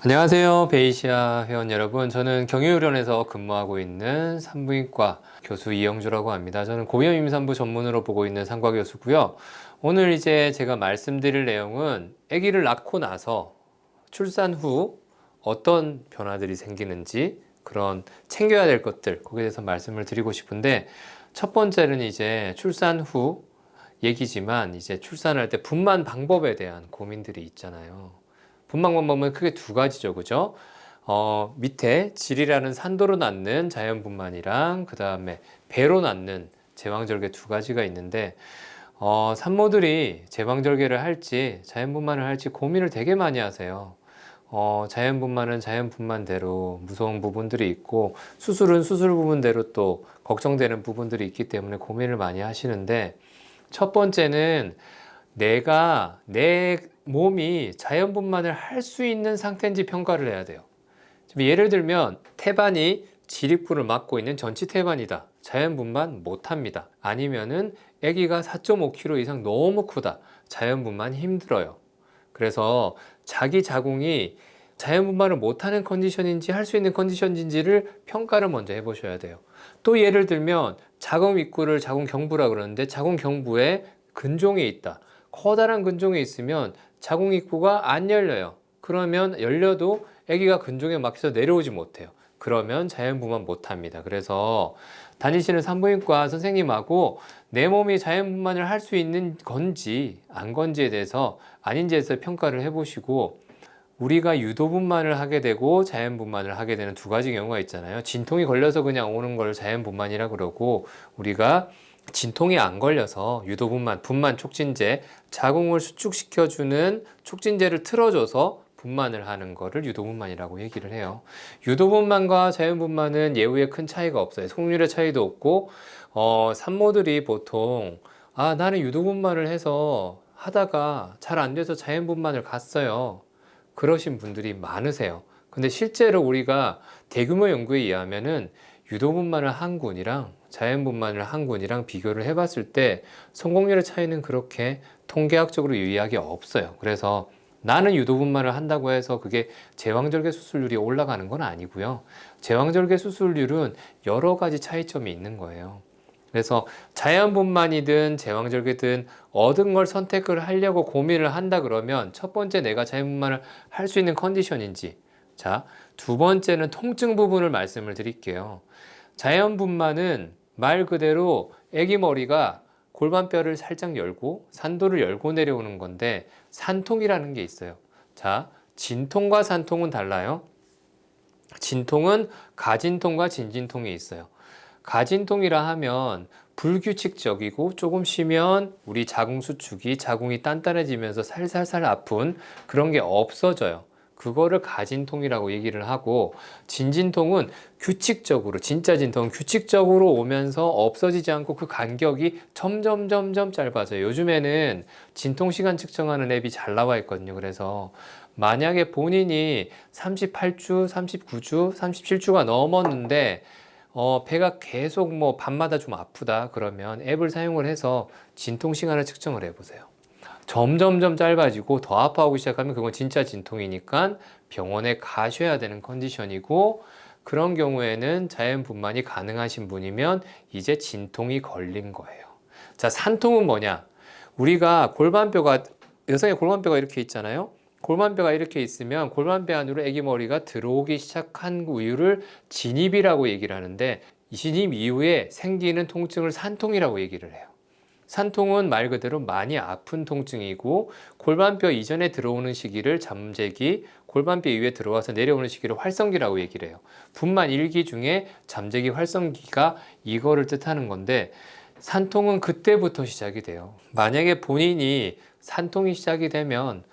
안녕하세요. 베이시아 회원 여러분. 저는 경유의료원에서 근무하고 있는 산부인과 교수 이영주라고 합니다. 저는 고위험 임산부 전문으로 보고 있는 산과 교수고요. 오늘 이제 제가 말씀드릴 내용은 아기를 낳고 나서 출산 후 어떤 변화들이 생기는지 그런 챙겨야 될 것들 거기에 대해서 말씀을 드리고 싶은데, 첫 번째는 이제 출산 후 얘기지만 이제 출산할 때 분만 방법에 대한 고민들이 있잖아요. 분만 방법은 크게 두 가지죠, 그죠? 밑에 질이라는 산도로 낳는 자연분만이랑 그 다음에 배로 낳는 제왕절개 두 가지가 있는데, 산모들이 제왕절개를 할지 자연분만을 할지 고민을 되게 많이 하세요. 자연분만은 자연분만대로 무서운 부분들이 있고, 수술은 수술 부분대로 또 걱정되는 부분들이 있기 때문에 고민을 많이 하시는데, 첫 번째는 내가 내 몸이 자연분만을 할 수 있는 상태인지 평가를 해야 돼요. 지금 예를 들면 태반이 지립구를 막고 있는 전치 태반이다. 자연분만 못합니다. 아니면은 아기가 4.5kg 이상 너무 크다. 자연분만 힘들어요. 그래서 자기 자궁이 자연분만을 못하는 컨디션인지 할 수 있는 컨디션인지를 평가를 먼저 해보셔야 돼요. 또 예를 들면 자궁 입구를 자궁 경부라 그러는데, 자궁 경부에 근종이 있다. 커다란 근종이 있으면 자궁 입구가 안 열려요. 그러면 열려도 아기가 근종에 막혀서 내려오지 못해요. 그러면 자연분만 못합니다. 그래서 다니시는 산부인과 선생님하고 내 몸이 자연분만을 할 수 있는 건지 안 건지에 대해서 아닌지에 대해서 평가를 해보시고, 우리가 유도분만을 하게 되고 자연분만을 하게 되는 두 가지 경우가 있잖아요. 진통이 걸려서 그냥 오는 걸 자연분만이라 그러고, 우리가 진통이 안 걸려서 유도분만, 분만 촉진제, 자궁을 수축시켜주는 촉진제를 틀어줘서 분만을 하는 거를 유도분만이라고 얘기를 해요. 유도분만과 자연분만은 예후에 큰 차이가 없어요. 속률의 차이도 없고, 산모들이 보통 나는 유도분만을 해서 하다가 잘 안 돼서 자연분만을 갔어요, 그러신 분들이 많으세요. 근데 실제로 우리가 대규모 연구에 의하면은 유도분만을 한 군이랑 자연분만을 한 군이랑 비교를 해봤을 때 성공률의 차이는 그렇게 통계학적으로 유의하기 없어요. 그래서 나는 유도분만을 한다고 해서 그게 제왕절개 수술률이 올라가는 건 아니고요. 제왕절개 수술률은 여러 가지 차이점이 있는 거예요. 그래서 자연분만이든 제왕절개든 얻은 걸 선택을 하려고 고민을 한다 그러면, 첫 번째 내가 자연분만을 할 수 있는 컨디션인지, 자, 두 번째는 통증 부분을 말씀을 드릴게요. 자연분만은 말 그대로 아기 머리가 골반뼈를 살짝 열고 산도를 열고 내려오는 건데, 산통이라는 게 있어요. 자, 진통과 산통은 달라요. 진통은 가진통과 진진통이 있어요. 가진통이라 하면 불규칙적이고 조금 쉬면 우리 자궁 수축이, 자궁이 단단해지면서 살살살 아픈 그런 게 없어져요. 그거를 가진통이라고 얘기를 하고, 진진통은 규칙적으로, 진짜 진통은 규칙적으로 오면서 없어지지 않고 그 간격이 점점 짧아져요. 요즘에는 진통 시간 측정하는 앱이 잘 나와 있거든요. 그래서 만약에 본인이 38주, 39주, 37주가 넘었는데 배가 계속 뭐 밤마다 좀 아프다 그러면 앱을 사용을 해서 진통 시간을 측정을 해보세요. 점점 짧아지고 더 아파하기 시작하면 그건 진짜 진통이니까 병원에 가셔야 되는 컨디션이고, 그런 경우에는 자연분만이 가능하신 분이면 이제 진통이 걸린 거예요. 자, 산통은 뭐냐? 우리가 골반뼈가, 여성의 골반뼈가 이렇게 있잖아요. 골반뼈가 이렇게 있으면 골반뼈 안으로 아기 머리가 들어오기 시작한 이유를 진입이라고 얘기를 하는데, 이 진입 이후에 생기는 통증을 산통이라고 얘기를 해요. 산통은 말 그대로 많이 아픈 통증이고, 골반뼈 이전에 들어오는 시기를 잠재기, 골반뼈 이후에 들어와서 내려오는 시기를 활성기라고 얘기를 해요. 분만 1기 중에 잠재기, 활성기가 이거를 뜻하는 건데, 산통은 그때부터 시작이 돼요. 만약에 본인이 산통이 시작이 되면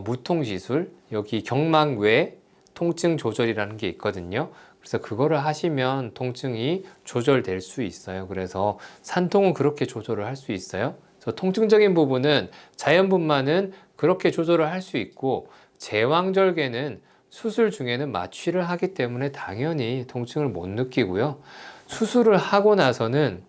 무통시술, 여기 경막외 통증 조절이라는 게 있거든요. 그래서 그거를 하시면 통증이 조절될 수 있어요. 그래서 산통은 그렇게 조절을 할 수 있어요. 그래서 통증적인 부분은 자연분만은 그렇게 조절을 할 수 있고, 제왕절개는 수술 중에는 마취를 하기 때문에 당연히 통증을 못 느끼고요. 수술을 하고 나서는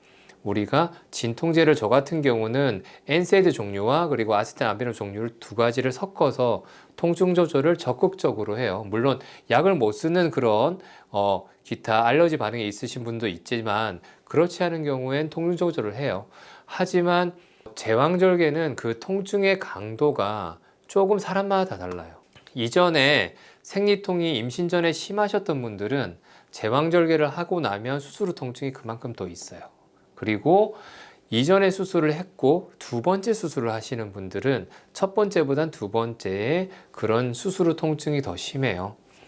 우리가 진통제를 저 같은 경우는 엔세이드 종류와 그리고 아세트아미노 종류를 두 가지를 섞어서 통증 조절을 적극적으로 해요. 물론 약을 못 쓰는 그런 기타 알러지 반응이 있으신 분도 있지만 그렇지 않은 경우엔 통증 조절을 해요. 하지만 제왕절개는 그 통증의 강도가 조금 사람마다 다 달라요. 이전에 생리통이 임신 전에 심하셨던 분들은 제왕절개를 하고 나면 수술 후 통증이 그만큼 더 있어요. 그리고 이전에 수술을 했고 두 번째 수술을 하시는 분들은 첫 번째보단 두 번째에 그런 수술 후 통증이 더 심해요.